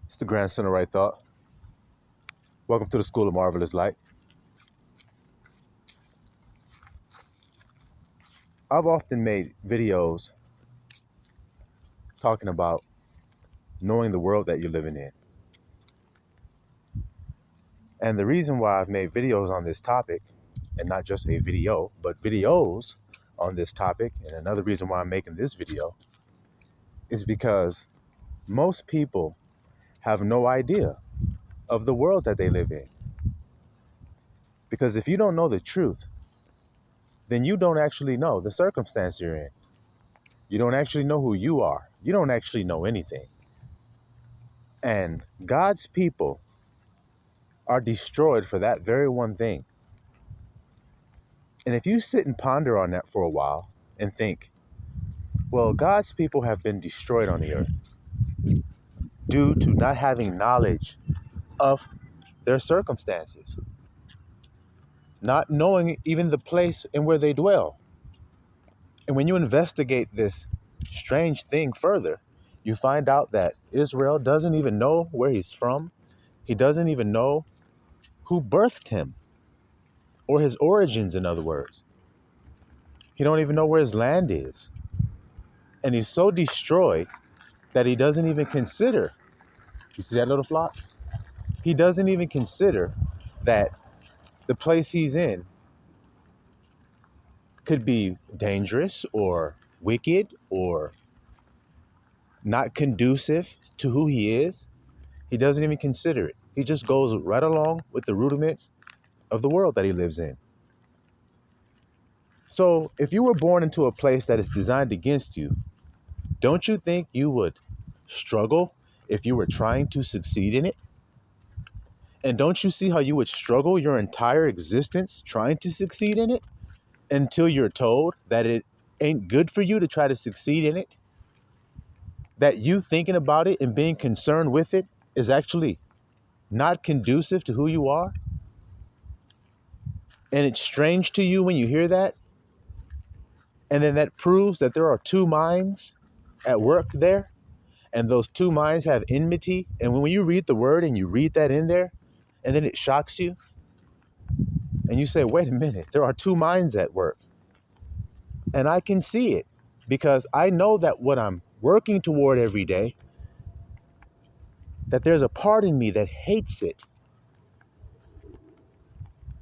It's the grandson of Right Thought. Welcome to the School of Marvelous Light. I've often made videos talking about knowing the world that you're living in. And the reason why I've made videos on this topic, and not just a video, but videos on this topic, and another reason why I'm making this video, is because most people have no idea of the world that they live in. Because if you don't know the truth, then you don't actually know the circumstance you're in. You don't actually know who you are. You don't actually know anything. And God's people are destroyed for that very one thing. And if you sit and ponder on that for a while and think, well, God's people have been destroyed on the earth due to not having knowledge of their circumstances, not knowing even the place in where they dwell. And when you investigate this strange thing further, you find out that Israel doesn't even know where he's from. He doesn't even know who birthed him, or his origins, in other words. He don't even know where his land is. And he's so destroyed that he doesn't even consider, you see that little flock? He doesn't even consider that the place he's in could be dangerous or wicked or not conducive to who he is. He doesn't even consider it. He just goes right along with the rudiments of the world that he lives in. So if you were born into a place that is designed against you, don't you think you would struggle if you were trying to succeed in it? And don't you see how you would struggle your entire existence trying to succeed in it until you're told that it ain't good for you to try to succeed in it? That you thinking about it and being concerned with it is actually not conducive to who you are? And it's strange to you when you hear that? And then that proves that there are two minds at work there, and those two minds have enmity. And when you read the word and you read that in there, and then it shocks you, and you say, wait a minute, there are two minds at work. And I can see it because I know that what I'm working toward every day, that there's a part in me that hates it.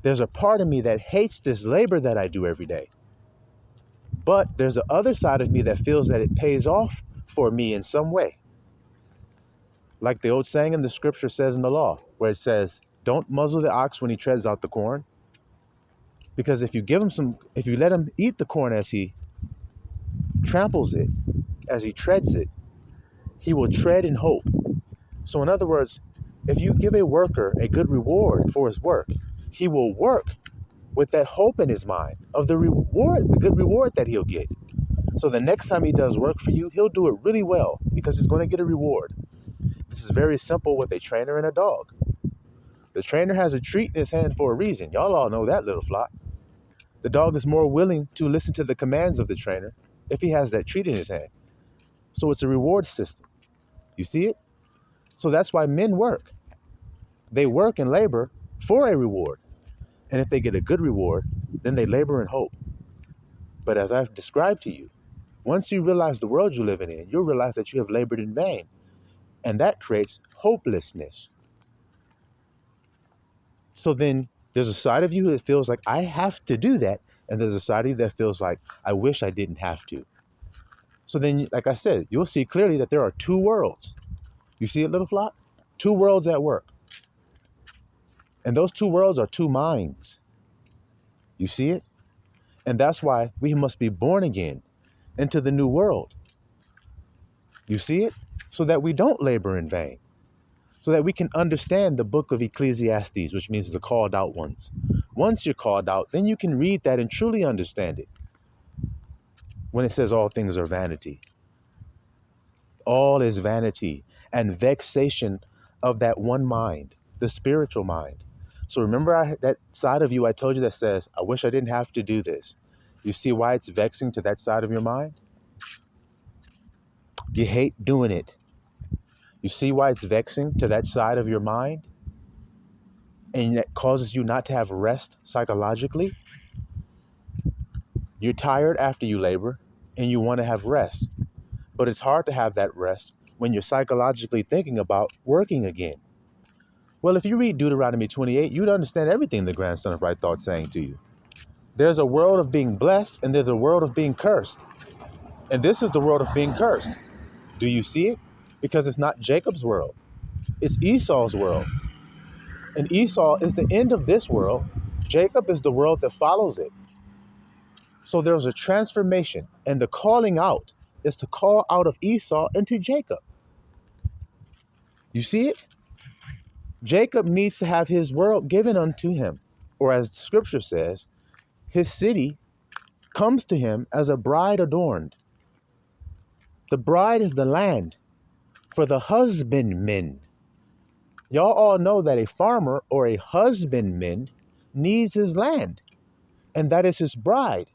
There's a part of me that hates this labor that I do every day. But there's the other side of me that feels that it pays off for me in some way. Like the old saying in the scripture says in the law, where it says, don't muzzle the ox when he treads out the corn. Because if you let him eat the corn as he tramples it, as he treads it, he will tread in hope. So in other words, if you give a worker a good reward for his work, he will work with that hope in his mind of the reward, the good reward that he'll get. So the next time he does work for you, he'll do it really well because he's going to get a reward. This is very simple with a trainer and a dog. The trainer has a treat in his hand for a reason. Y'all all know that, little flock. The dog is more willing to listen to the commands of the trainer if he has that treat in his hand. So it's a reward system. You see it? So that's why men work. They work and labor for a reward. And if they get a good reward, then they labor in hope. But as I've described to you, once you realize the world you're living in, you'll realize that you have labored in vain. And that creates hopelessness. So then there's a side of you that feels like I have to do that. And there's a side of you that feels like I wish I didn't have to. So then, like I said, you'll see clearly that there are two worlds. You see it, little flock? Two worlds at work. And those two worlds are two minds. You see it? And that's why we must be born again into the new world. You see it? So that we don't labor in vain. So that we can understand the book of Ecclesiastes, which means the called out ones. Once you're called out, then you can read that and truly understand it. When it says all things are vanity. All is vanity and vexation of that one mind, the spiritual mind. So remember that side of you I told you that says, I wish I didn't have to do this. You see why it's vexing to that side of your mind? You hate doing it. You see why it's vexing to that side of your mind? And that causes you not to have rest psychologically? You're tired after you labor and you want to have rest. But it's hard to have that rest when you're psychologically thinking about working again. Well, if you read Deuteronomy 28, you'd understand everything the grandson of right thought saying to you. There's a world of being blessed and there's a world of being cursed. And this is the world of being cursed. Do you see it? Because it's not Jacob's world. It's Esau's world. And Esau is the end of this world. Jacob is the world that follows it. So there's a transformation. And the calling out is to call out of Esau into Jacob. You see it? Jacob needs to have his world given unto him. Or as scripture says, his city comes to him as a bride adorned. The bride is the land for the husbandmen. Y'all all know that a farmer or a husbandman needs his land, and that is his bride.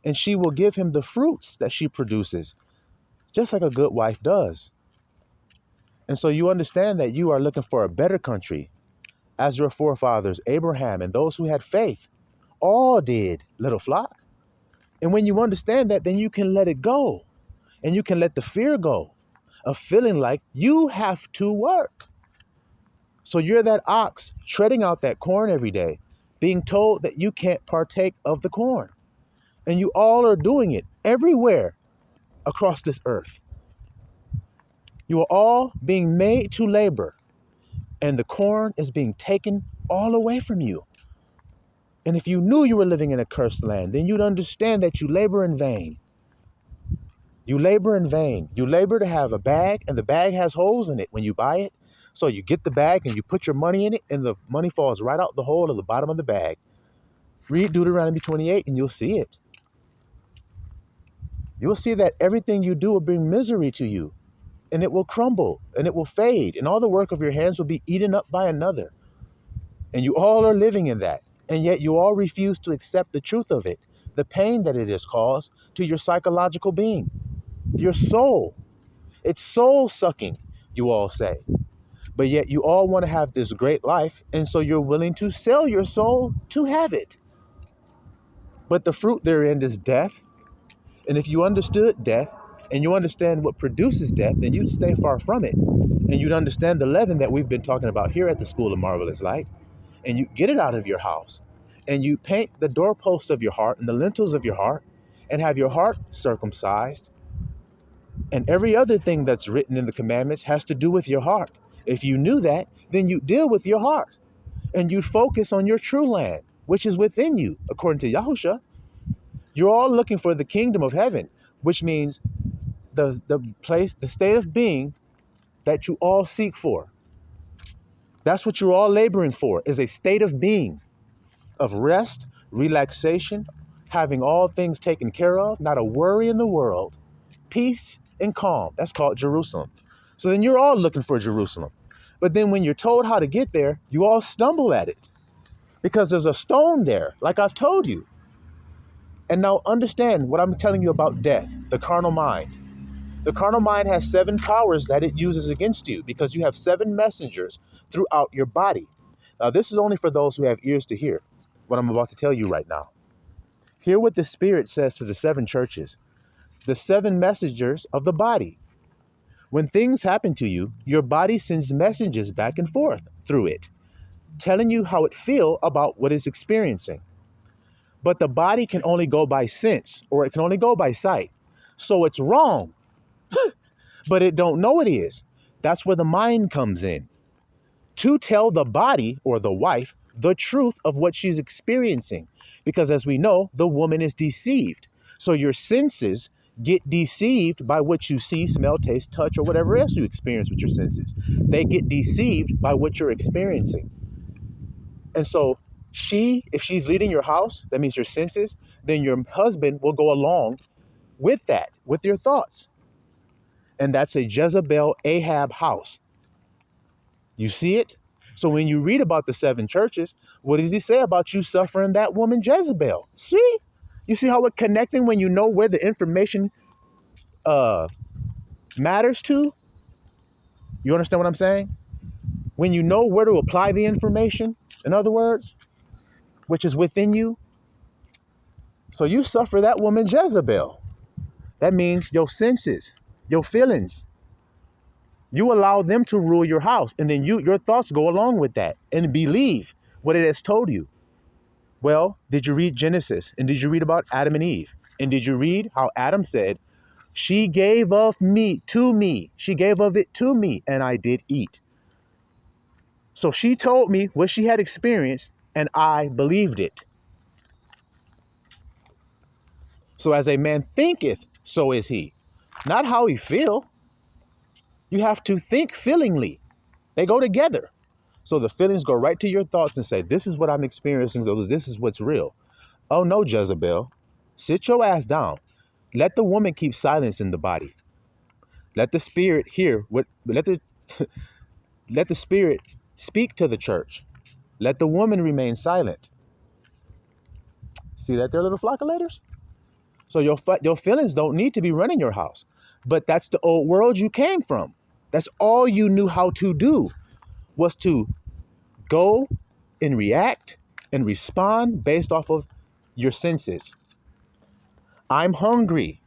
And she will give him the fruits that she produces, just like a good wife does. And so you understand that you are looking for a better country, as your forefathers, Abraham, and those who had faith, all did, little flock. And when you understand that, then you can let it go. And you can let the fear go of feeling like you have to work. So you're that ox treading out that corn every day, being told that you can't partake of the corn. And you all are doing it everywhere across this earth. You are all being made to labor, and the corn is being taken all away from you. And if you knew you were living in a cursed land, then you'd understand that you labor in vain. You labor in vain. You labor to have a bag, and the bag has holes in it when you buy it. So you get the bag and you put your money in it, and the money falls right out the hole of the bottom of the bag. Read Deuteronomy 28 and you'll see it. You'll see that everything you do will bring misery to you, and it will crumble and it will fade, and all the work of your hands will be eaten up by another. And you all are living in that. And yet you all refuse to accept the truth of it, the pain that it has caused to your psychological being. Your soul. It's soul sucking, you all say. But yet you all want to have this great life, and so you're willing to sell your soul to have it. But the fruit therein is death. And if you understood death, and you understand what produces death, then you'd stay far from it. And you'd understand the leaven that we've been talking about here at the School of Marvelous Light. And you get it out of your house. And you paint the doorposts of your heart and the lintels of your heart, and have your heart circumcised. And every other thing that's written in the commandments has to do with your heart. If you knew that, then you deal with your heart. And you focus on your true land, which is within you, according to Yahusha. You're all looking for the kingdom of heaven, which means the place, the state of being that you all seek for. That's what you're all laboring for, is a state of being, of rest, relaxation, having all things taken care of, not a worry in the world, peace and calm. That's called Jerusalem. So then you're all looking for Jerusalem. But then when you're told how to get there, you all stumble at it because there's a stone there, like I've told you. And now understand what I'm telling you about death, the carnal mind. The carnal mind has 7 powers that it uses against you because you have 7 messengers throughout your body. Now, this is only for those who have ears to hear what I'm about to tell you right now. Hear what the Spirit says to the 7 churches, the 7 messengers of the body. When things happen to you, your body sends messages back and forth through it, telling you how it feels about what it's experiencing. But the body can only go by sense, or it can only go by sight. So it's wrong, but it don't know it is. That's where the mind comes in. To tell the body, or the wife, the truth of what she's experiencing. Because as we know, the woman is deceived. So your senses get deceived by what you see, smell, taste, touch, or whatever else you experience with your senses. They get deceived by what you're experiencing. And so if she's leading your house, that means your senses, then your husband will go along with that, with your thoughts. And that's a Jezebel Ahab house. You see it? So when you read about the 7 churches, what does he say about you suffering that woman Jezebel? See? You see how we're connecting when you know where the information matters to? You understand what I'm saying? When you know where to apply the information, in other words, which is within you. So you suffer that woman Jezebel. That means your senses, your feelings. You allow them to rule your house, and then your thoughts go along with that and believe what it has told you. Well, did you read Genesis? And did you read about Adam and Eve? And did you read how Adam said, she gave of meat to me. She gave of it to me, and I did eat. So she told me what she had experienced, and I believed it. So as a man thinketh, so is he. Not how he feel. You have to think feelingly. They go together. So the feelings go right to your thoughts and say, this is what I'm experiencing, so this is what's real. Oh no, Jezebel, sit your ass down. Let the woman keep silence in the body. Let the spirit hear what let the spirit speak to the church. Let the woman remain silent. See that there, little flockulators? So your feelings don't need to be running your house. But that's the old world you came from. That's all you knew how to do, was to go and react and respond based off of your senses. I'm hungry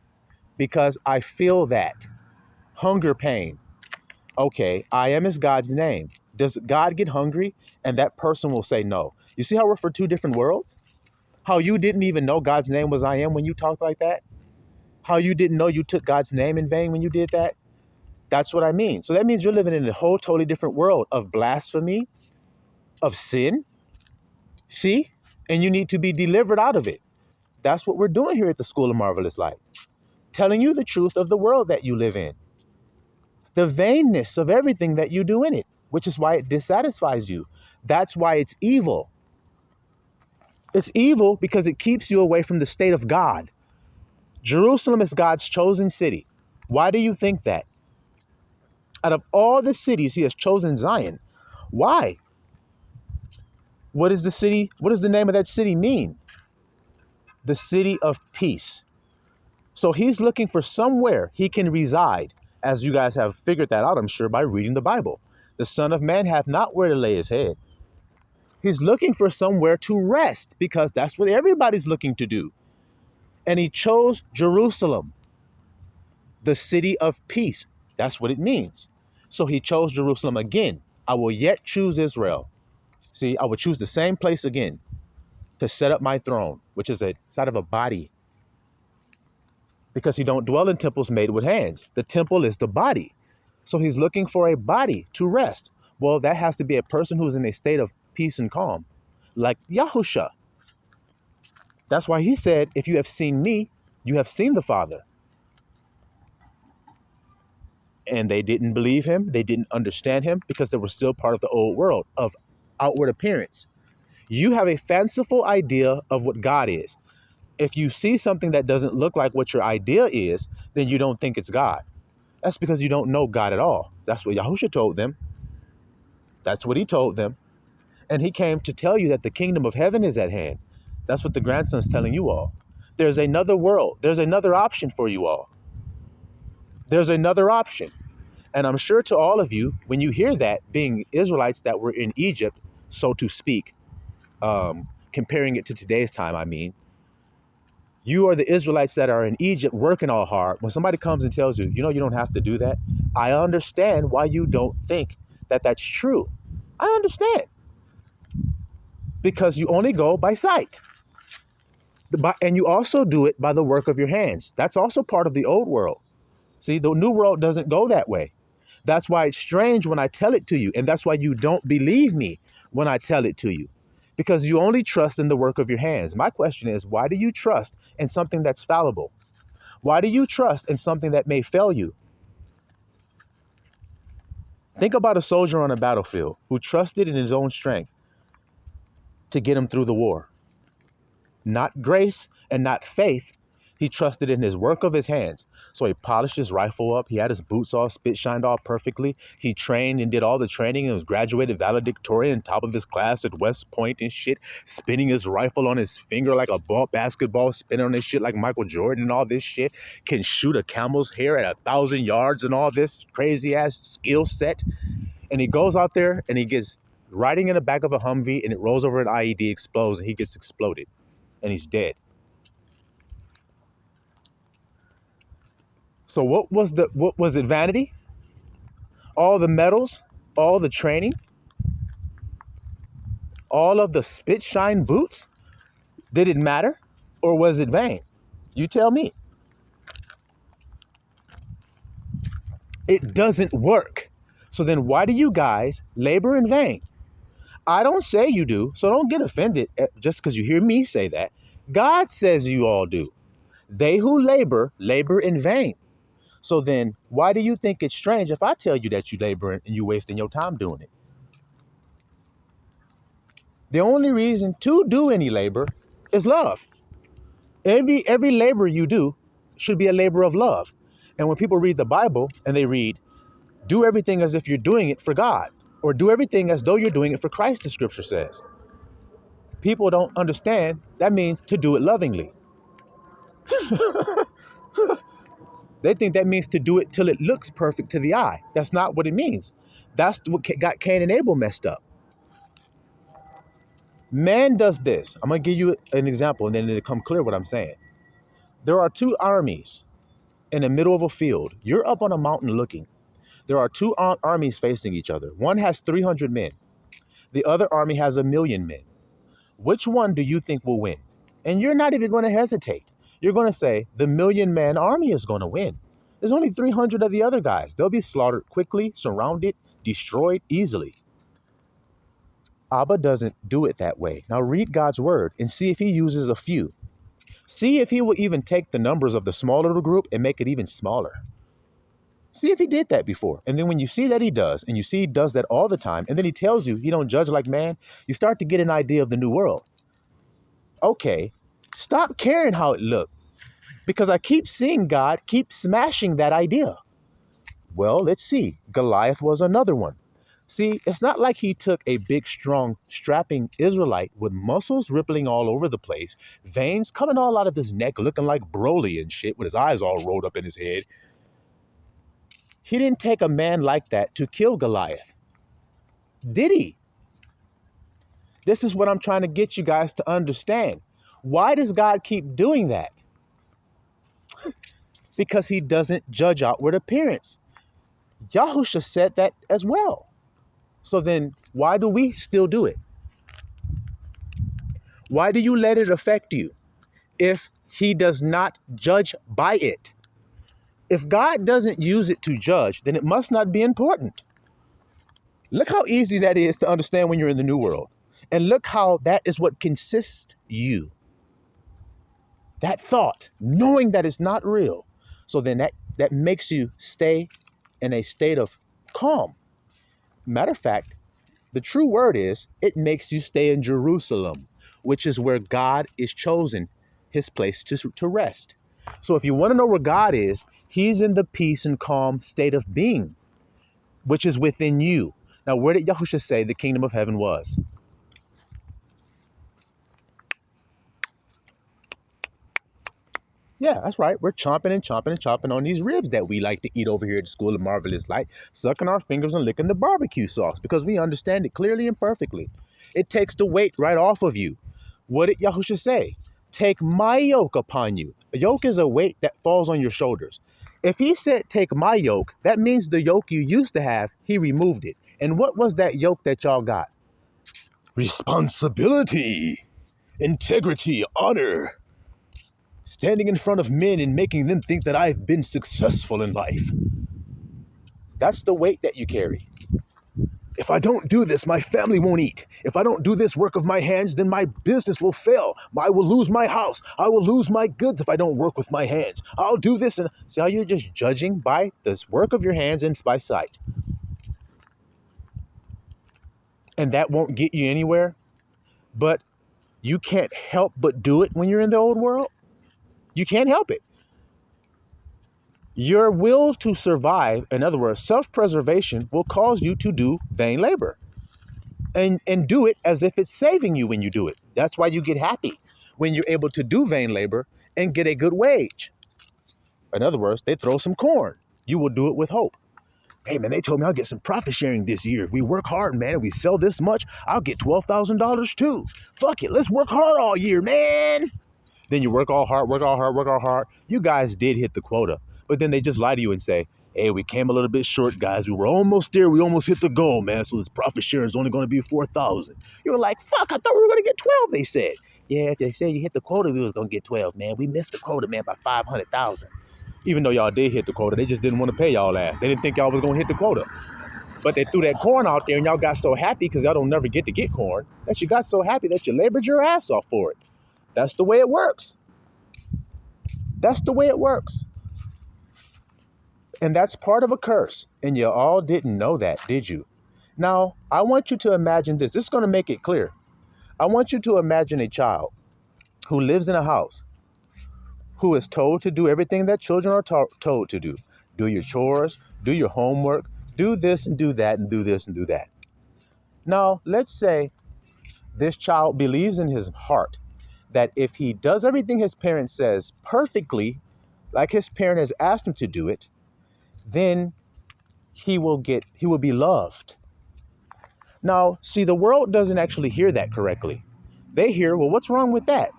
because I feel that. Hunger pain. Okay, I am is God's name. Does God get hungry? And that person will say no. You see how we're for two different worlds? How you didn't even know God's name was I am when you talked like that? How you didn't know you took God's name in vain when you did that? That's what I mean. So that means you're living in a whole totally different world of blasphemy, of sin. See? And you need to be delivered out of it. That's what we're doing here at the School of Marvelous Light. Telling you the truth of the world that you live in. The vainness of everything that you do in it, which is why it dissatisfies you. That's why it's evil. It's evil because it keeps you away from the state of God. Jerusalem is God's chosen city. Why do you think that? Out of all the cities, he has chosen Zion. Why? What is the city? What does the name of that city mean? The city of peace. So he's looking for somewhere he can reside, as you guys have figured that out, I'm sure, by reading the Bible. The Son of Man hath not where to lay his head. He's looking for somewhere to rest because that's what everybody's looking to do. And he chose Jerusalem, the city of peace. That's what it means. So he chose Jerusalem again. I will yet choose Israel. See, I will choose the same place again to set up my throne, which is a side of a body. Because he don't dwell in temples made with hands. The temple is the body. So he's looking for a body to rest. Well, that has to be a person who's in a state of peace and calm, like Yahusha. That's why he said, if you have seen me, you have seen the Father. And they didn't believe him. They didn't understand him because they were still part of the old world of outward appearance. You have a fanciful idea of what God is. If you see something that doesn't look like what your idea is, then you don't think it's God. That's because you don't know God at all. That's what Yahusha told them. That's what he told them. And he came to tell you that the kingdom of heaven is at hand. That's what the grandson's telling you all. There's another world. There's another option for you all. There's another option. And I'm sure to all of you, when you hear that, being Israelites that were in Egypt, so to speak, comparing it to today's time, I mean, you are the Israelites that are in Egypt working all hard. When somebody comes and tells you, you know, you don't have to do that. I understand why you don't think that that's true. I understand. Because you only go by sight. And you also do it by the work of your hands. That's also part of the old world. See, the new world doesn't go that way. That's why it's strange when I tell it to you. And that's why you don't believe me when I tell it to you. Because you only trust in the work of your hands. My question is, why do you trust in something that's fallible? Why do you trust in something that may fail you? Think about a soldier on a battlefield who trusted in his own strength to get him through the war. Not grace and not faith. He trusted in his work of his hands. So he polished his rifle up. He had his boots all spit shined all perfectly. He trained and did all the training and was graduated valedictorian, top of his class at West Point and shit, spinning his rifle on his finger like a basketball, spinning on his shit like Michael Jordan and all this shit. Can shoot a camel's hair at 1,000 yards and all this crazy ass skill set. And he goes out there and he gets riding in the back of a Humvee and it rolls over an IED, explodes, and he gets exploded and he's dead. So what was it, vanity? All the medals, all the training, all of the spit shine boots, did it matter or was it vain? You tell me. It doesn't work. So then why do you guys labor in vain? I don't say you do, so don't get offended just because you hear me say that. God says you all do. They who labor, labor in vain. So then why do you think it's strange if I tell you that you labor and you wasting your time doing it? The only reason to do any labor is love. Every labor you do should be a labor of love. And when people read the Bible and they read, do everything as if you're doing it for God, or do everything as though you're doing it for Christ, the scripture says. People don't understand that means to do it lovingly. They think that means to do it till it looks perfect to the eye. That's not what it means. That's what got Cain and Abel messed up. Man does this. I'm going to give you an example and then it'll come clear what I'm saying. There are two armies in the middle of a field. You're up on a mountain looking. There are two armies facing each other. One has 300 men. The other army has 1,000,000 men. Which one do you think will win? And you're not even going to hesitate. You're going to say the 1,000,000-man army is going to win. There's only 300 of the other guys. They'll be slaughtered quickly, surrounded, destroyed easily. Abba doesn't do it that way. Now read God's word and see if he uses a few. See if he will even take the numbers of the smaller group and make it even smaller. See if he did that before. And then when you see that he does, and you see he does that all the time, and then he tells you he don't judge like man, you start to get an idea of the new world. Okay, stop caring how it looked, because I keep seeing God keep smashing that idea. Well, let's see. Goliath was another one. See, it's not like he took a big, strong, strapping Israelite with muscles rippling all over the place, veins coming all out of his neck, looking like Broly and shit, with his eyes all rolled up in his head. He didn't take a man like that to kill Goliath. Did he? This is what I'm trying to get you guys to understand. Why does God keep doing that? Because he doesn't judge outward appearance. Yahusha said that as well. So then why do we still do it? Why do you let it affect you if he does not judge by it? If God doesn't use it to judge, then it must not be important. Look how easy that is to understand when you're in the new world. And look how that is what consists you. That thought, knowing that it's not real. So then that makes you stay in a state of calm. Matter of fact, the true word is it makes you stay in Jerusalem, which is where God is chosen, his place to rest. So if you want to know where God is, he's in the peace and calm state of being, which is within you. Now, where did Yahusha say the kingdom of heaven was? Yeah, that's right. We're chomping and chomping and chomping on these ribs that we like to eat over here at the School of Marvelous Light, sucking our fingers and licking the barbecue sauce because we understand it clearly and perfectly. It takes the weight right off of you. What did Yahusha say? Take my yoke upon you. A yoke is a weight that falls on your shoulders. If he said take my yoke, that means the yoke you used to have, he removed it. And what was that yoke that y'all got? Responsibility, integrity, honor. Standing in front of men and making them think that I've been successful in life. That's the weight that you carry. If I don't do this, my family won't eat. If I don't do this work of my hands, then my business will fail. I will lose my house. I will lose my goods if I don't work with my hands. I'll do this. And see how you're just judging by this work of your hands and by sight. And that won't get you anywhere. But you can't help but do it when you're in the old world. You can't help it. Your will to survive, in other words, self-preservation, will cause you to do vain labor and do it as if it's saving you when you do it. That's why you get happy when you're able to do vain labor and get a good wage. In other words, they throw some corn. You will do it with hope. Hey, man, they told me I'll get some profit sharing this year. If we work hard, man, and we sell this much, I'll get $12,000 too. Fuck it. Let's work hard all year, man. Then you work all hard, work all hard, work all hard. You guys did hit the quota, but then they just lie to you and say, hey, we came a little bit short, guys. We were almost there. We almost hit the goal, man. So this profit share is only going to be 4,000. You're like, fuck, I thought we were going to get 12, they said. Yeah, if they said you hit the quota, we was going to get 12, man. We missed the quota, man, by 500,000. Even though y'all did hit the quota, they just didn't want to pay y'all ass. They didn't think y'all was going to hit the quota. But they threw that corn out there and y'all got so happy because y'all don't never get to get corn that you got so happy that you labored your ass off for it. That's the way it works. That's the way it works. And that's part of a curse. And you all didn't know that, did you? Now, I want you to imagine this. This is going to make it clear. I want you to imagine a child who lives in a house, who is told to do everything that children are told to do. Do your chores, do your homework, do this and do that, and do this and do that. Now, let's say this child believes in his heart that if he does everything his parent says perfectly, like his parent has asked him to do it, then he will be loved. Now, see, the world doesn't actually hear that correctly. They hear, well, what's wrong with that?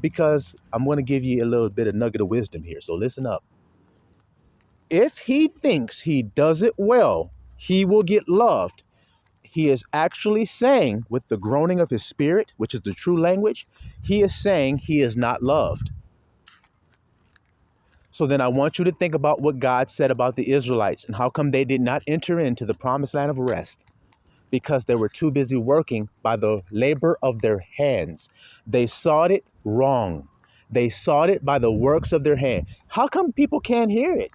Because I'm going to give you a little bit of nugget of wisdom here. So listen up. If he thinks he does it well, he will get loved. He is actually saying, with the groaning of his spirit, which is the true language, he is saying he is not loved. So then I want you to think about what God said about the Israelites and how come they did not enter into the promised land of rest. Because they were too busy working by the labor of their hands. They sought it wrong. They sought it by the works of their hand. How come people can't hear it?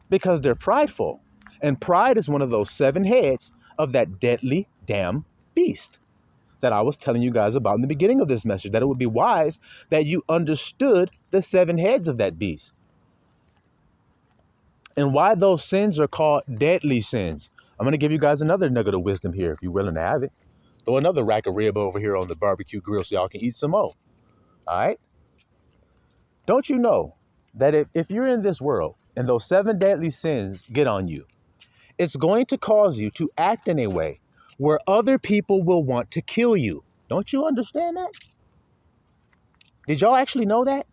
Because they're prideful. And pride is one of those 7 heads of that deadly damn beast that I was telling you guys about in the beginning of this message, that it would be wise that you understood the 7 heads of that beast. And why those sins are called deadly sins. I'm going to give you guys another nugget of wisdom here if you're willing to have it. Throw another rack of rib over here on the barbecue grill so y'all can eat some more. All right? Don't you know that if you're in this world and those 7 deadly sins get on you, it's going to cause you to act in a way where other people will want to kill you. Don't you understand that? Did y'all actually know that?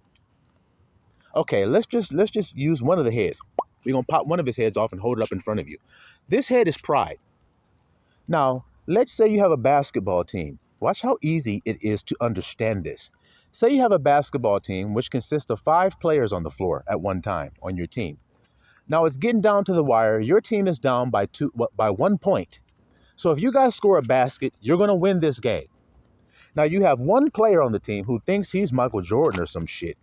Okay, let's just use one of the heads. We're going to pop one of his heads off and hold it up in front of you. This head is pride. Now, let's say you have a basketball team. Watch how easy it is to understand this. Say you have a basketball team which consists of 5 players on the floor at one time on your team. Now it's getting down to the wire. Your team is down by 1 point. So if you guys score a basket, you're going to win this game. Now you have one player on the team who thinks he's Michael Jordan or some shit.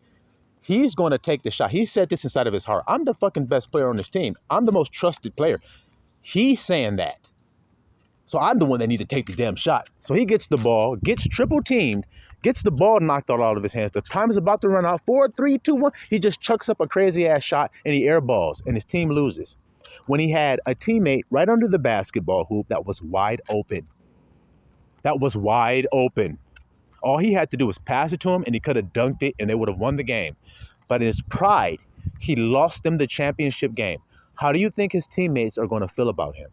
He's going to take the shot. He said this inside of his heart. I'm the fucking best player on this team. I'm the most trusted player. He's saying that. So I'm the one that needs to take the damn shot. So he gets the ball, gets triple teamed, gets the ball knocked out of his hands. The time is about to run out. 4, 3, 2, 1. He just chucks up a crazy ass shot and he airballs and his team loses. When he had a teammate right under the basketball hoop that was wide open. That was wide open. All he had to do was pass it to him and he could have dunked it and they would have won the game. But in his pride, he lost them the championship game. How do you think his teammates are going to feel about him?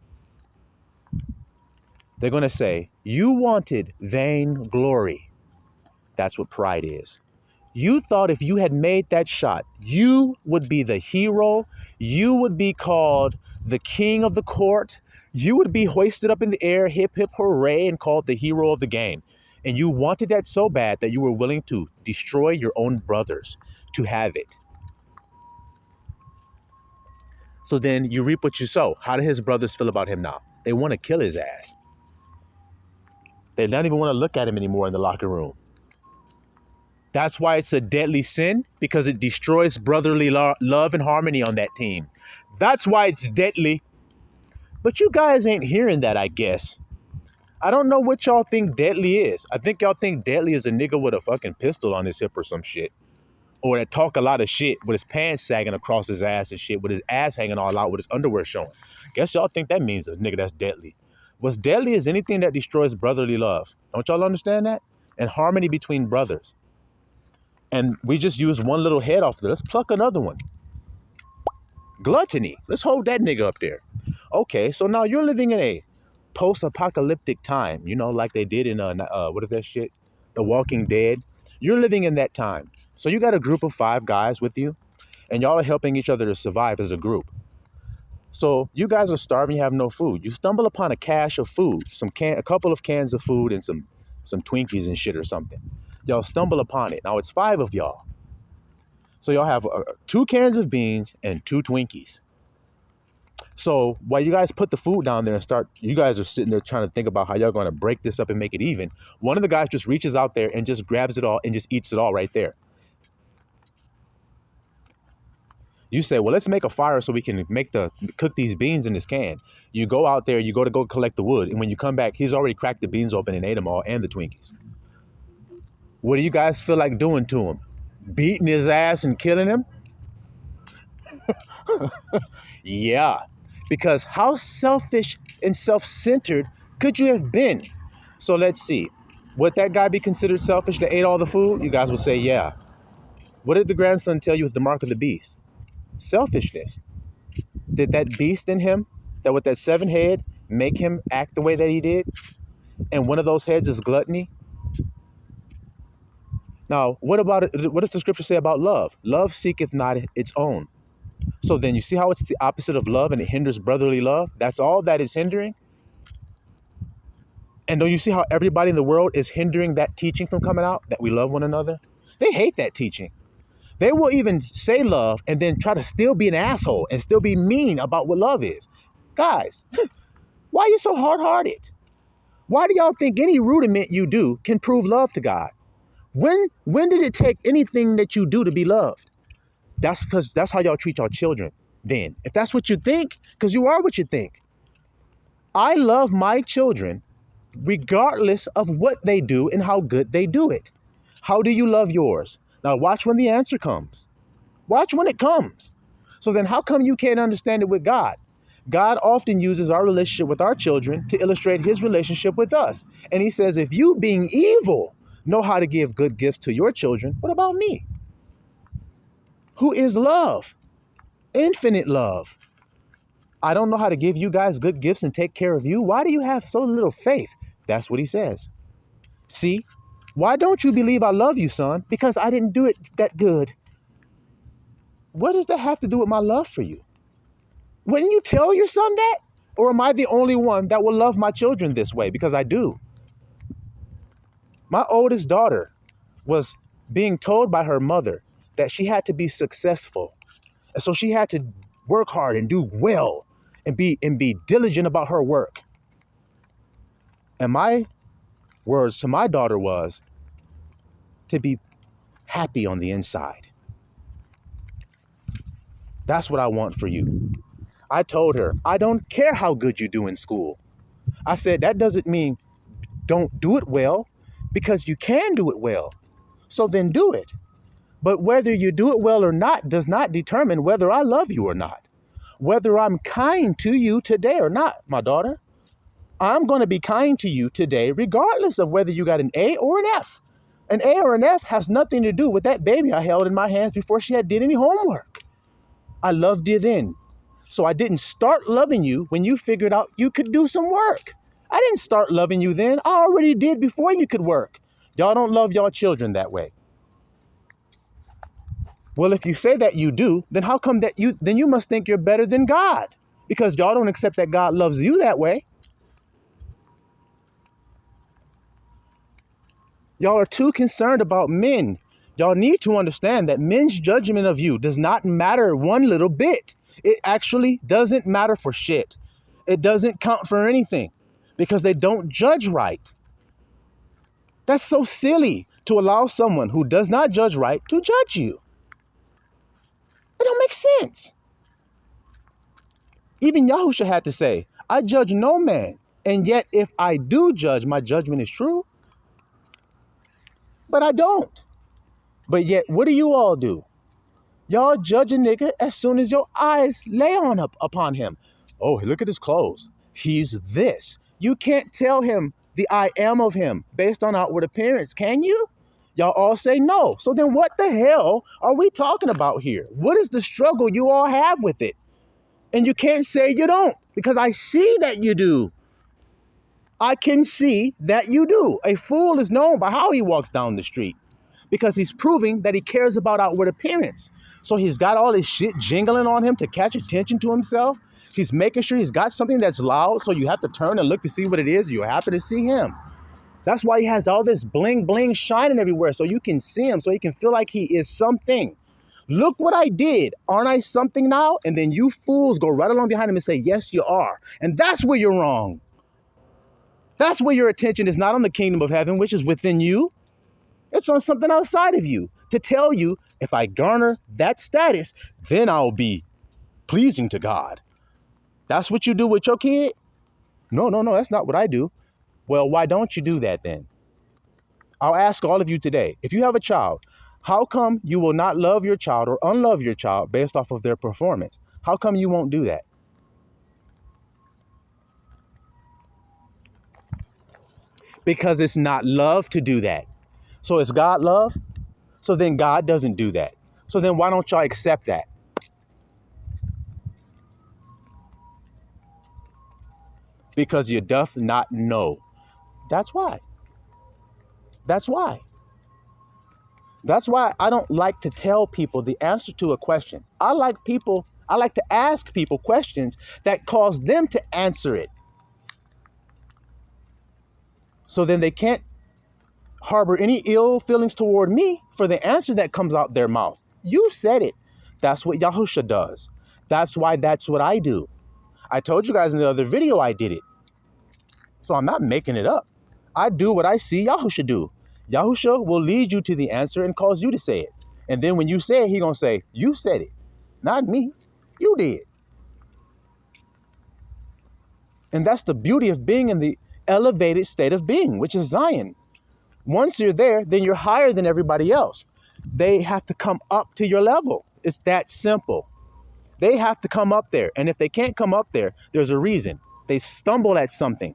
They're going to say, you wanted vain glory. That's what pride is. You thought if you had made that shot, you would be the hero. You would be called the king of the court. You would be hoisted up in the air, hip, hip, hooray, and called the hero of the game. And you wanted that so bad that you were willing to destroy your own brothers to have it. So then you reap what you sow. How do his brothers feel about him now? They want to kill his ass. They don't even want to look at him anymore in the locker room. That's why it's a deadly sin, because it destroys brotherly love and harmony on that team. That's why it's deadly. But you guys ain't hearing that, I guess. I don't know what y'all think deadly is. I think y'all think deadly is a nigga with a fucking pistol on his hip or some shit. or that talk a lot of shit with his pants sagging across his ass and shit, with his ass hanging all out, with his underwear showing. Guess y'all think that means a nigga that's deadly. What's deadly is anything that destroys brotherly love. Don't y'all understand that? And harmony between brothers. And we just use one little head off there. Let's pluck another one. Gluttony. Let's hold that nigga up there. Okay, so now you're living in a post-apocalyptic time, you know, like they did in what is that shit? The Walking Dead. You're living in that time. So you got a group of 5 guys with you, and y'all are helping each other to survive as a group. So you guys are starving, you have no food. You stumble upon a cache of food, a couple of cans of food and some Twinkies and shit or something. Y'all stumble upon it. Now it's 5 of y'all. So y'all have 2 cans of beans and 2 Twinkies. So while you guys put the food down there and you guys are sitting there trying to think about how y'all going to break this up and make it even. One of the guys just reaches out there and just grabs it all and just eats it all right there. You say, well, let's make a fire so we can cook these beans in this can. You go out there, you go collect the wood. And when you come back, he's already cracked the beans open and ate them all and the Twinkies. What do you guys feel like doing to him? Beating his ass and killing him? Yeah. Because how selfish and self-centered could you have been? So let's see. Would that guy be considered selfish that ate all the food? You guys would say, yeah. What did the grandson tell you was the mark of the beast? Selfishness. Did that beast in him, that with that 7 head, make him act the way that he did? And one of those heads is gluttony. Now, what does the scripture say about love? Love seeketh not its own. So then you see how it's the opposite of love and it hinders brotherly love? That's all that is hindering. And don't you see how everybody in the world is hindering that teaching from coming out, that we love one another? They hate that teaching. They will even say love and then try to still be an asshole and still be mean about what love is. Guys, why are you so hard-hearted? Why do y'all think any rudiment you do can prove love to God? When did it take anything that you do to be loved? That's because that's how y'all treat your children then. If that's what you think, because you are what you think. I love my children regardless of what they do and how good they do it. How do you love yours? Now watch when the answer comes. Watch when it comes. So then how come you can't understand it with God? God often uses our relationship with our children to illustrate his relationship with us. And he says, if you being evil know how to give good gifts to your children, what about me? Who is love? Infinite love. I don't know how to give you guys good gifts and take care of you. Why do you have so little faith? That's what he says. See, why don't you believe I love you, son? Because I didn't do it that good. What does that have to do with my love for you? Wouldn't you tell your son that? Or am I the only one that will love my children this way? Because I do. My oldest daughter was being told by her mother that she had to be successful. And so she had to work hard and do well and be diligent about her work. And my words to my daughter was to be happy on the inside. That's what I want for you. I told her, I don't care how good you do in school. I said, that doesn't mean don't do it well, because you can do it well. So then do it. But whether you do it well or not does not determine whether I love you or not. Whether I'm kind to you today or not, my daughter. I'm going to be kind to you today, regardless of whether you got an A or an F. An A or an F has nothing to do with that baby I held in my hands before she had did any homework. I loved you then. So I didn't start loving you when you figured out you could do some work. I didn't start loving you then. I already did before you could work. Y'all don't love y'all children that way. Well, if you say that you do, then how come that you must think you're better than God? Because y'all don't accept that God loves you that way. Y'all are too concerned about men. Y'all need to understand that men's judgment of you does not matter one little bit. It actually doesn't matter for shit. It doesn't count for anything because they don't judge right. That's so silly to allow someone who does not judge right to judge you. It don't make sense. Even Yahusha had to say, I judge no man, and yet if I do judge, my judgment is true. But I don't. But yet, what do you all do? Y'all judge a nigga as soon as your eyes lay on upon him. Oh, look at his clothes. He's this. You can't tell him the I am of him based on outward appearance, can you? Y'all all say no. So then what the hell are we talking about here? What is the struggle you all have with it? And you can't say you don't, because I see that you do. I can see that you do. A fool is known by how he walks down the street, because he's proving that he cares about outward appearance. So he's got all his shit jingling on him to catch attention to himself. He's making sure he's got something that's loud, so you have to turn and look to see what it is. You're happy to see him. That's why he has all this bling bling shining everywhere, so you can see him, so he can feel like he is something. Look what I did. Aren't I something now? And then you fools go right along behind him and say, yes, you are. And that's where you're wrong. That's where your attention is not on the kingdom of heaven, which is within you. It's on something outside of you to tell you, if I garner that status, then I'll be pleasing to God. That's what you do with your kid? No, that's not what I do. Well, why don't you do that then? I'll ask all of you today, if you have a child, how come you will not love your child or unlove your child based off of their performance? How come you won't do that? Because it's not love to do that. So is God love? So then God doesn't do that. So then why don't y'all accept that? Because you doth not know. That's why. That's why. That's why I don't like to tell people the answer to a question. I like to ask people questions that cause them to answer it. So then they can't harbor any ill feelings toward me for the answer that comes out their mouth. You said it. That's what Yahusha does. That's why that's what I do. I told you guys in the other video I did it. So I'm not making it up. I do what I see Yahusha do. Yahusha will lead you to the answer and cause you to say it. And then when you say it, he's going to say, you said it. Not me. You did. And that's the beauty of being in the elevated state of being, which is Zion. Once you're there, then you're higher than everybody else. They have to come up to your level. It's that simple. They have to come up there. And if they can't come up there, there's a reason. They stumble at something.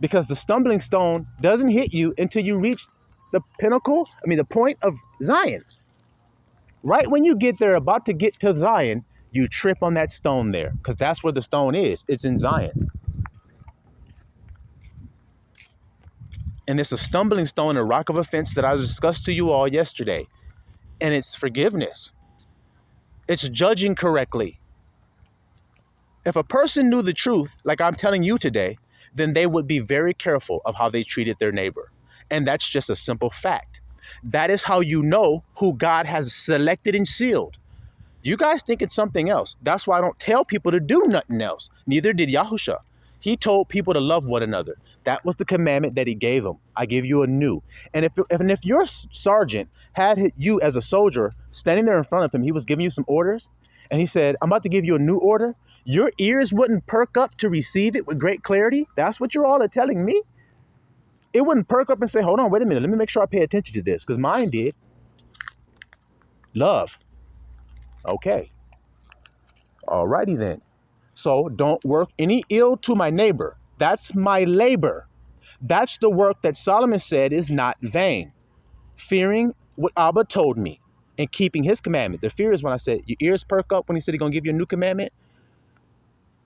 Because the stumbling stone doesn't hit you until you reach the pinnacle, the point of Zion. Right when you get there, about to get to Zion, you trip on that stone there, because that's where the stone is. It's in Zion. And it's a stumbling stone, a rock of offense that I discussed to you all yesterday. And it's forgiveness. It's judging correctly. If a person knew the truth, like I'm telling you today, then they would be very careful of how they treated their neighbor. And that's just a simple fact. That is how you know who God has selected and sealed. You guys think it's something else. That's why I don't tell people to do nothing else. Neither did Yahusha. He told people to love one another. That was the commandment that he gave them. I give you a new. And if your sergeant had you as a soldier standing there in front of him, he was giving you some orders, and he said, I'm about to give you a new order, your ears wouldn't perk up to receive it with great clarity. That's what you're all are telling me. It wouldn't perk up and say, hold on, wait a minute. Let me make sure I pay attention to this, because mine did. Love. Okay. Alrighty then. So don't work any ill to my neighbor. That's my labor. That's the work that Solomon said is not vain. Fearing what Abba told me and keeping his commandment. The fear is when I said, your ears perk up when he said he's going to give you a new commandment.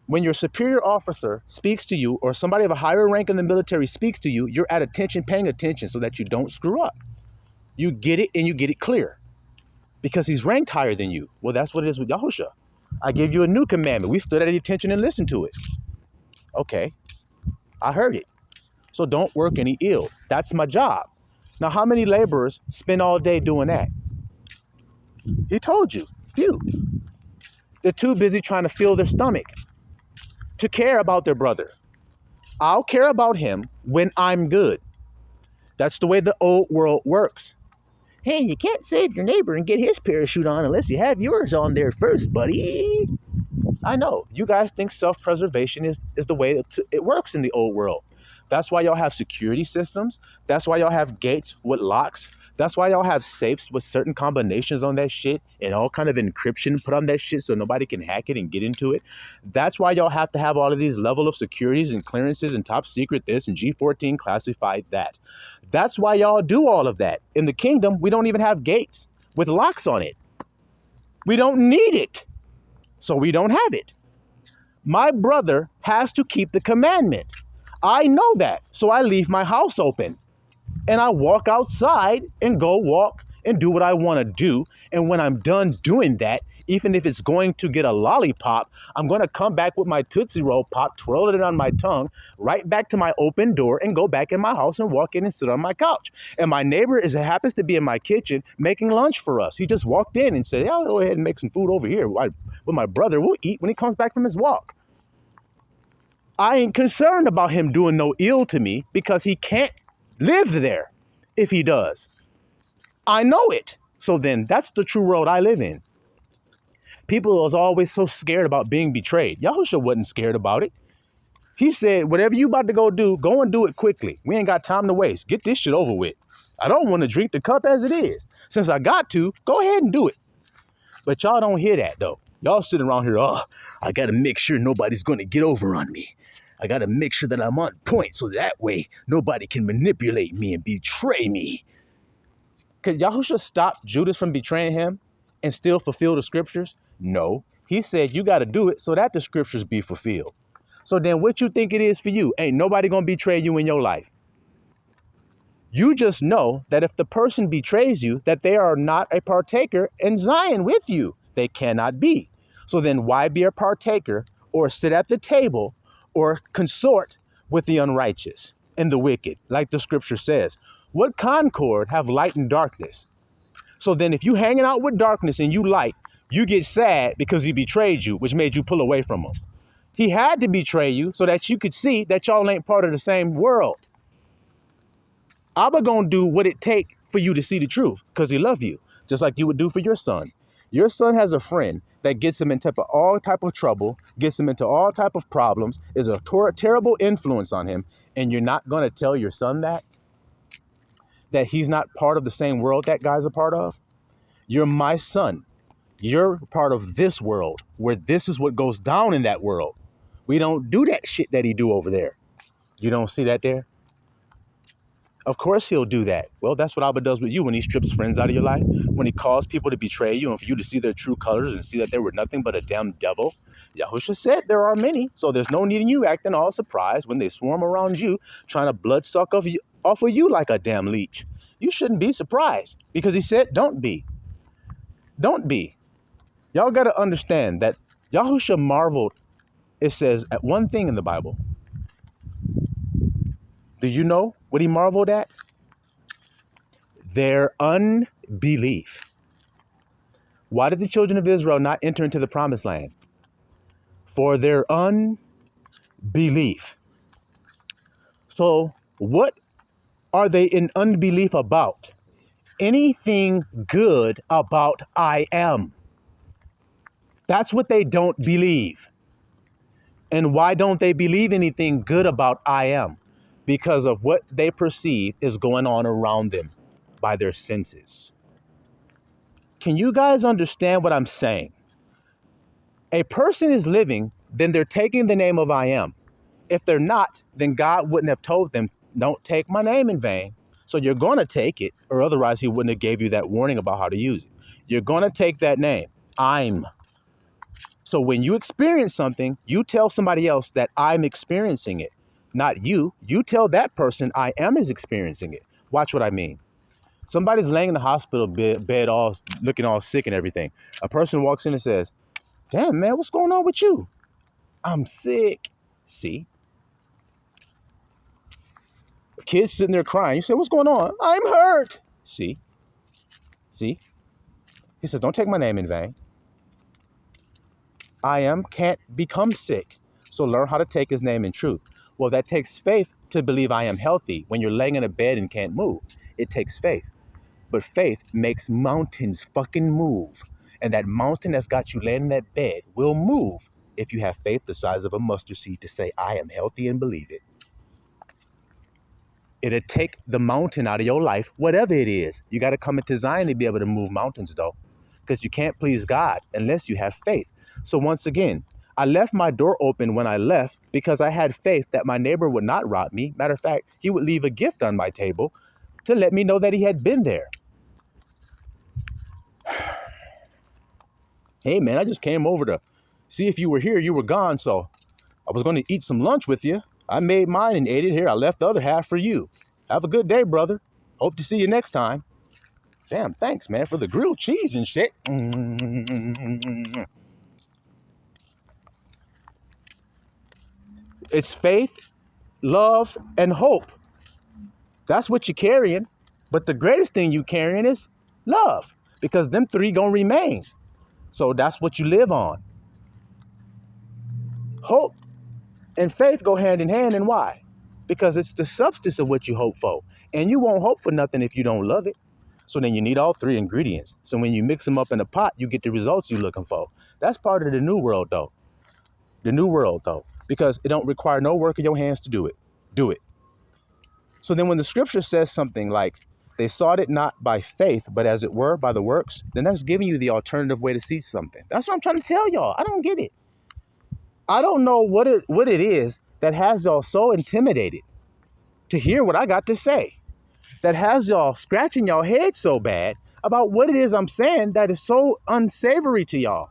When your superior officer speaks to you, or somebody of a higher rank in the military speaks to you, you're at attention, paying attention so that you don't screw up. You get it, and you get it clear because he's ranked higher than you. Well, that's what it is with Yahusha. I gave you a new commandment. We stood at attention and listened to it. Okay, I heard it. So don't work any ill. That's my job. Now, how many laborers spend all day doing that? He told you, few. They're too busy trying to fill their stomach to care about their brother. I'll care about him when I'm good. That's the way the old world works. Hey, you can't save your neighbor and get his parachute on unless you have yours on there first, buddy. I know. You guys think self-preservation is the way it works in the old world. That's why y'all have security systems. That's why y'all have gates with locks. That's why y'all have safes with certain combinations on that shit and all kind of encryption put on that shit so nobody can hack it and get into it. That's why y'all have to have all of these level of securities and clearances and top secret this and G14 classified that. That's why y'all do all of that. In the kingdom, we don't even have gates with locks on it. We don't need it. So we don't have it. My brother has to keep the commandment. I know that. So I leave my house open. And I walk outside and go walk and do what I want to do. And when I'm done doing that, even if it's going to get a lollipop, I'm going to come back with my Tootsie Roll Pop, twirl it on my tongue, right back to my open door and go back in my house and walk in and sit on my couch. And my neighbor happens to be in my kitchen making lunch for us. He just walked in and said, "Yeah, I'll go ahead and make some food over here. With my brother, we'll eat when he comes back from his walk." I ain't concerned about him doing no ill to me because he can't live there if he does. I know it. So then that's the true world I live in. People was always so scared about being betrayed. Yahushua wasn't scared about it. He said, whatever you about to go and do it quickly. We ain't got time to waste. Get this shit over with. I don't want to drink the cup as it is. Since I got to, go ahead and do it. But y'all don't hear that though. Y'all sitting around here, oh, I got to make sure nobody's going to get over on me. I got to make sure that I'm on point so that way nobody can manipulate me and betray me. Could Yahushua stop Judas from betraying him and still fulfill the scriptures? No. He said you got to do it so that the scriptures be fulfilled. So then what you think it is for you? Ain't nobody going to betray you in your life. You just know that if the person betrays you, that they are not a partaker in Zion with you. They cannot be. So then why be a partaker or sit at the table or consort with the unrighteous and the wicked, like the scripture says? What concord have light and darkness? So then if you hanging out with darkness and you light, you get sad because he betrayed you, which made you pull away from him. He had to betray you so that you could see that y'all ain't part of the same world. Abba gonna do what it take for you to see the truth because he love you, just like you would do for your son. Your son has a friend that gets him into all type of trouble, gets him into all type of problems, is a terrible influence on him, and you're not gonna tell your son that he's not part of the same world that guy's a part of? You're my son. You're part of this world where this is what goes down in that world. We don't do that shit that he do over there. You don't see that there? Of course he'll do that. Well, that's what Abba does with you when he strips friends out of your life, when he calls people to betray you and for you to see their true colors and see that they were nothing but a damn devil. Yahushua said there are many, so there's no need in you acting all surprised when they swarm around you, trying to bloodsuck off of you like a damn leech. You shouldn't be surprised because he said, don't be. Don't be. Y'all got to understand that Yahushua marveled, it says, at one thing in the Bible. Do you know what he marveled at? Their unbelief. Why did the children of Israel not enter into the promised land? For their unbelief. So what are they in unbelief about? Anything good about I am. That's what they don't believe. And why don't they believe anything good about I am? Because of what they perceive is going on around them by their senses. Can you guys understand what I'm saying? A person is living, then they're taking the name of I am. If they're not, then God wouldn't have told them, don't take my name in vain. So you're going to take it, or otherwise he wouldn't have gave you that warning about how to use it. You're going to take that name, I'm. So when you experience something, you tell somebody else that I'm experiencing it, not you. You tell that person I am is experiencing it. Watch what I mean. Somebody's laying in the hospital bed all looking all sick and everything. A person walks in and says, damn, man, what's going on with you? I'm sick. See? A kid's sitting there crying. You say, what's going on? I'm hurt. See? See? He says, don't take my name in vain. I am can't become sick. So learn how to take his name in truth. Well, that takes faith to believe I am healthy when you're laying in a bed and can't move. It takes faith. But faith makes mountains fucking move. And that mountain that's got you laying in that bed will move if you have faith the size of a mustard seed to say, I am healthy and believe it. It'll take the mountain out of your life, whatever it is. You got to come into Zion to be able to move mountains, though, because you can't please God unless you have faith. So once again, I left my door open when I left because I had faith that my neighbor would not rob me. Matter of fact, he would leave a gift on my table to let me know that he had been there. Hey, man, I just came over to see if you were here. You were gone, so I was going to eat some lunch with you. I made mine and ate it here. I left the other half for you. Have a good day, brother. Hope to see you next time. Damn, thanks, man, for the grilled cheese and shit. It's faith, love, and hope. That's what you're carrying. But the greatest thing you carrying is love, because them three gonna remain. So that's what you live on. Hope and faith go hand in hand, and why? Because it's the substance of what you hope for. And you won't hope for nothing if you don't love it. So then you need all three ingredients. So when you mix them up in a pot, you get the results you're looking for. That's part of the new world, though. The new world, though, because it don't require no work of your hands to do it. Do it. So then when the scripture says something like, they sought it not by faith, but as it were by the works, then that's giving you the alternative way to see something. That's what I'm trying to tell y'all. I don't get it. I don't know what it is that has y'all so intimidated to hear what I got to say, that has y'all scratching y'all head so bad about what it is I'm saying that is so unsavory to y'all.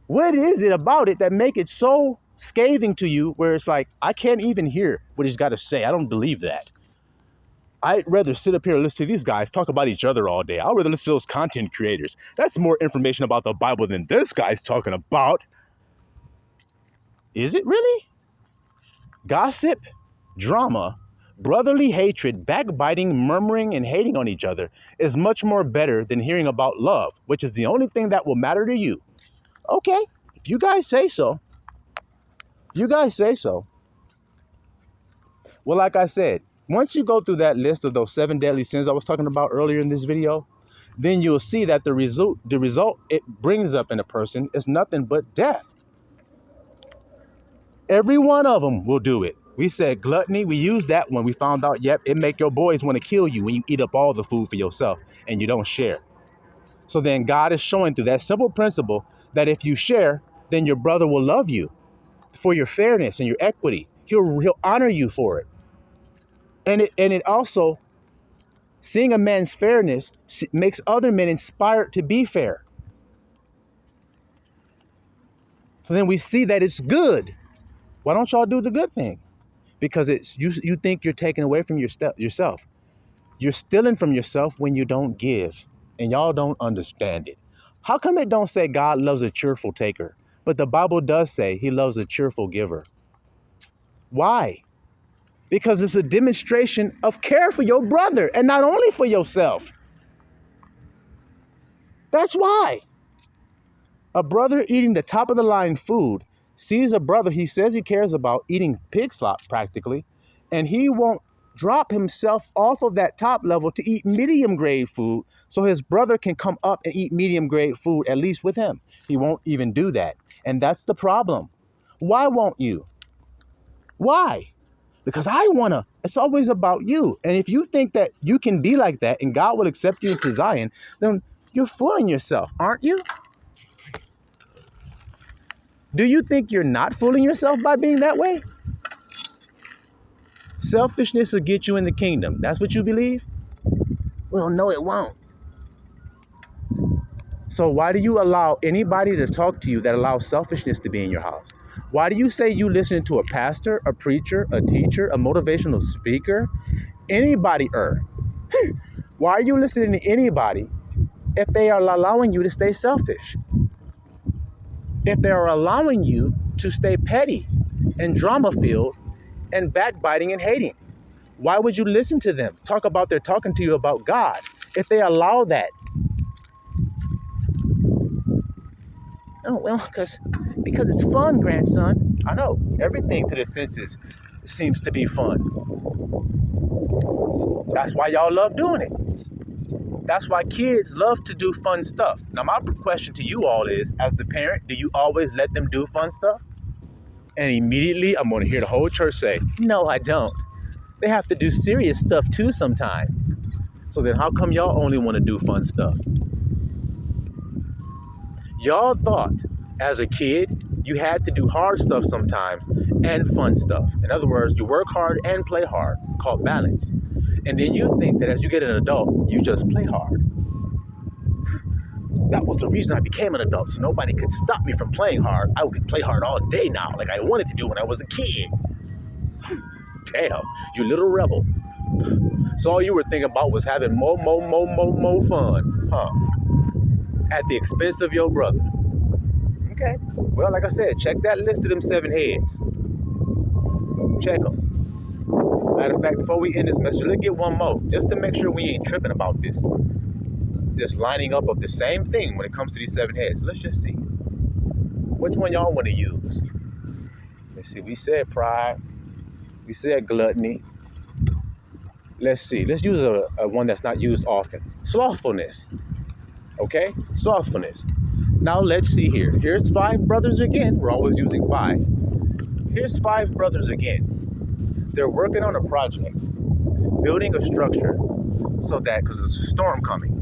What is it about it that make it so scathing to you where it's like, I can't even hear what he's got to say. I don't believe that. I'd rather sit up here and listen to these guys talk about each other all day. I'd rather listen to those content creators. That's more information about the Bible than this guy's talking about. Is it really? Gossip, drama, brotherly hatred, backbiting, murmuring, and hating on each other is much more better than hearing about love, which is the only thing that will matter to you. Okay, if you guys say so. You guys say so. Well, like I said, once you go through that list of those 7 deadly sins I was talking about earlier in this video, then you'll see that the result it brings up in a person is nothing but death. Every one of them will do it. We said gluttony. We used that one. We found out, yep, it make your boys want to kill you when you eat up all the food for yourself and you don't share. So then God is showing through that simple principle that if you share, then your brother will love you for your fairness and your equity. He'll honor you for it. And it also, seeing a man's fairness makes other men inspired to be fair. So then we see that it's good. Why don't y'all do the good thing? Because it's you think you're taking away from yourself. You're stealing from yourself when you don't give. And y'all don't understand it. How come it don't say God loves a cheerful taker? But the Bible does say he loves a cheerful giver. Why? Because it's a demonstration of care for your brother and not only for yourself. That's why. A brother eating the top of the line food sees a brother he says he cares about eating pig slop practically, and he won't drop himself off of that top level to eat medium grade food so his brother can come up and eat medium grade food at least with him. He won't even do that. And that's the problem. Why won't you? Why? Because it's always about you. And if you think that you can be like that and God will accept you into Zion, then you're fooling yourself, aren't you? Do you think you're not fooling yourself by being that way? Selfishness will get you in the kingdom. That's what you believe? Well, no, it won't. So why do you allow anybody to talk to you that allows selfishness to be in your house? Why do you say you listen to a pastor, a preacher, a teacher, a motivational speaker, anybody? Why are you listening to anybody if they are allowing you to stay selfish? If they are allowing you to stay petty and drama-filled and backbiting and hating? Why would you listen to them they're talking to you about God if they allow that? Oh, well, because it's fun, grandson. I know, everything to the senses seems to be fun. That's why y'all love doing it. That's why kids love to do fun stuff. Now, my question to you all is, as the parent, do you always let them do fun stuff? And immediately, I'm going to hear the whole church say, no, I don't. They have to do serious stuff too sometimes. So then how come y'all only want to do fun stuff? Y'all thought as a kid you had to do hard stuff sometimes and fun stuff. In other words, you work hard and play hard, called balance. And then you think that as you get an adult, you just play hard. That was the reason I became an adult, so nobody could stop me from playing hard. I could play hard all day now, like I wanted to do when I was a kid. Damn, you little rebel. So all you were thinking about was having more fun, huh? At the expense of your brother. Okay. Well, like I said, check that list of them 7 heads. Check them. Matter of fact, before we end this message, let's get one more, just to make sure we ain't tripping about this. This lining up of the same thing when it comes to these 7 heads. Let's just see. Which one y'all want to use? Let's see. We said pride. We said gluttony. Let's see. Let's use a one that's not used often. Slothfulness. Okay? Slothfulness. Now let's see here. Here's 5 brothers again. We're always using 5. Here's 5 brothers again. They're working on a project, building a structure so that, because there's a storm coming,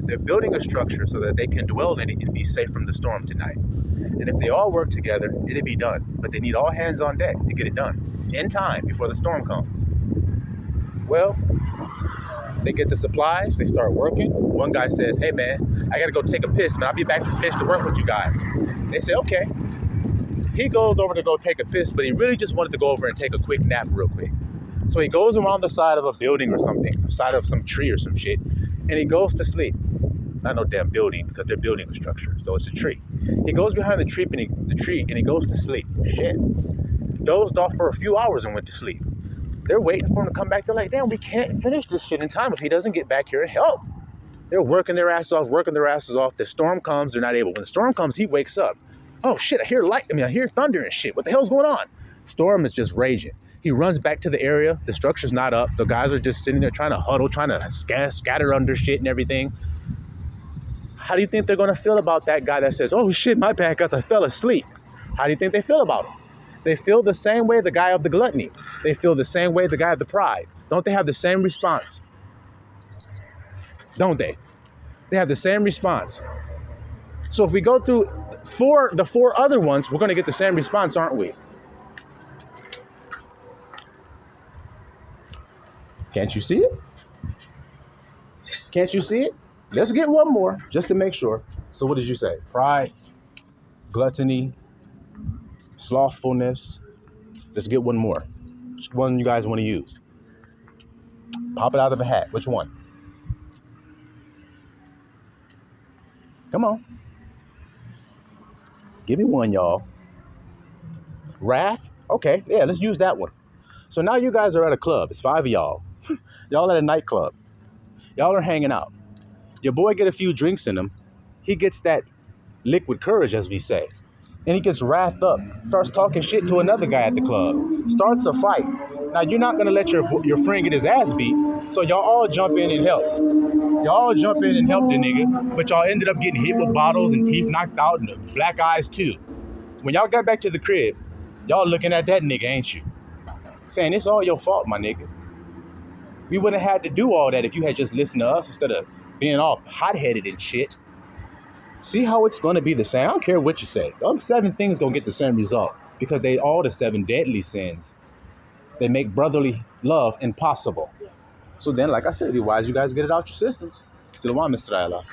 they're building a structure so that they can dwell in it and be safe from the storm tonight. And if they all work together, it'll be done. But they need all hands on deck to get it done in time before the storm comes. Well, they get the supplies, they start working. One guy says, hey man, I gotta go take a piss, man. I'll be back to finish to work with you guys. They say, okay. He goes over to go take a piss, but he really just wanted to go over and take a quick nap real quick. So he goes around the side of a building or something, side of some tree or some shit, and he goes to sleep. Not no damn building, because they're building a structure, so it's a tree. He goes behind the tree and he goes to sleep. Shit. Dozed off for a few hours and went to sleep. They're waiting for him to come back. They're like, damn, we can't finish this shit in time if he doesn't get back here and help. They're working their asses off. The storm comes, they're not able. When the storm comes, he wakes up. Oh shit, I hear thunder and shit. What the hell's going on? Storm is just raging. He runs back to the area. The structure's not up. The guys are just sitting there trying to huddle, trying to scatter under shit and everything. How do you think they're going to feel about that guy that says, oh shit, my bad guys, I fell asleep? How do you think they feel about him? They feel the same way the guy of the gluttony. They feel the same way the guy of the pride. Don't they have the same response? Don't they? They have the same response. So if we go through the 4 other ones, we're going to get the same response, aren't we? Can't you see it? Can't you see it? Let's get one more just to make sure. So what did you say? Pride, gluttony, slothfulness. Let's get one more. Which one you guys want to use? Pop it out of a hat. Which one? Come on. Give me one, y'all. Wrath? Okay, yeah, let's use that one. So now you guys are at a club. It's 5 of y'all. Y'all at a nightclub. Y'all are hanging out. Your boy get a few drinks in him. He gets that liquid courage, as we say. And he gets wrathed up. Starts talking shit to another guy at the club. Starts a fight. Now, you're not going to let your friend get his ass beat. So y'all all jump in and help. Y'all all jump in and help the nigga. But y'all ended up getting hit with bottles and teeth knocked out and black eyes too. When y'all got back to the crib, y'all looking at that nigga, ain't you? Saying, it's all your fault, my nigga. We wouldn't have had to do all that if you had just listened to us instead of being all hot-headed and shit. See how it's going to be the same? I don't care what you say. Them 7 things going to get the same result because they all the 7 deadly sins. They make brotherly love impossible. So then, like I said, be wise you guys get it out your systems. Silwan Mr.